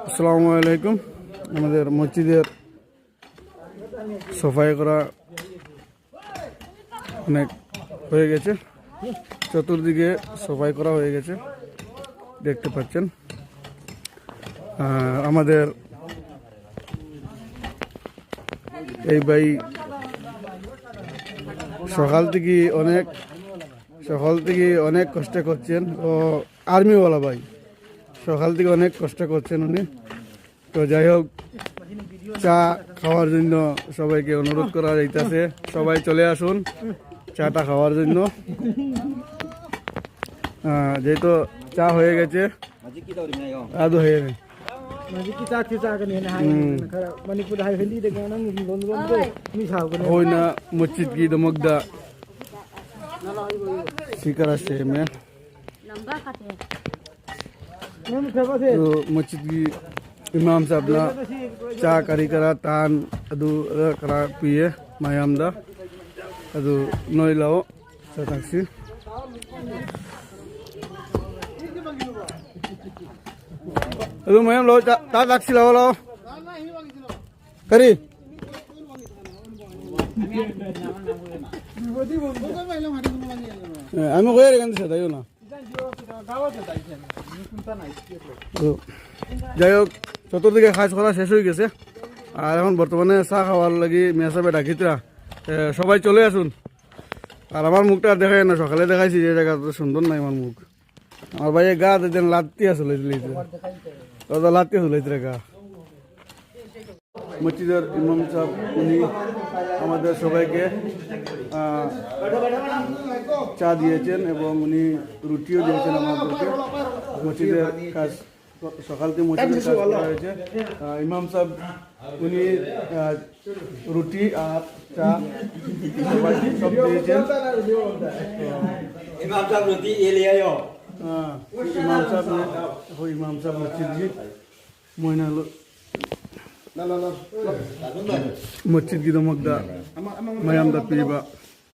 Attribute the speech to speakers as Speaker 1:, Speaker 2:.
Speaker 1: আসসালামু আলাইকুম। আমাদের মসজিদের সাফাই করা অনেক হয়ে গেছে, চতুর্দিকে সাফাই করা হয়ে গেছে দেখতে পাচ্ছেন। আমাদের এই ভাই সকাল থেকে অনেক কষ্ট করছেন, ও আর্মিওয়ালা ভাই সকাল থেকে অনেক কষ্ট করছেন উনি। তো যাই হোক, চা খাওয়ার জন্য সবাইকে অনুরোধ করা যাইতেছে, সবাই চলে আসুন চাটা খাওয়ার জন্য। যেহেতু চা হয়ে গেছে, আদৌ হয়ে গেছে। ওই না মসজিদ কি দমকদা শিকার আসছে মেয়ে, तो मस्जिद की इमाम साहब ना चा करी करा तान अदु करा पिए मायाम दा अदु नोई लाओ सताक्सी अदु मायाम लाओ ता ताक्सी लाओ करी আমি কই রে কান্দিছে তাইও না। যাই হোক, চতুর্দিকে কাজ করা শেষ হয়ে গেছে, আর এখন বর্তমানে চা খাওয়ার লাগি মেসাবে ডাকিতরা সবাই চলে আসুন। আর আমার মুখটা দেখায় না, সকালে দেখাইছি যে জায়গা সুন্দর নাই আমার মুখ। আমার ভাই গা দেন লাত্তি আসলে লাত্তি আসলে গা। মসজিদের ইমাম সাহেব উনি আমাদের সবাইকে চা দিয়েছেন এবং উনি রুটিও দিয়েছেন আমাদেরকে। মসজিদের কাজ সকাল থেকে মসজিদের কাজ করা হয়েছে। ইমাম সাহেব উনি রুটি আর চা সবাই সব দিয়েছেন। ইমাম সাহেব রুটি ইমাম সাহেব মসজিদ মহিনা मस्जिद की दमकदा मयाम दा पीबा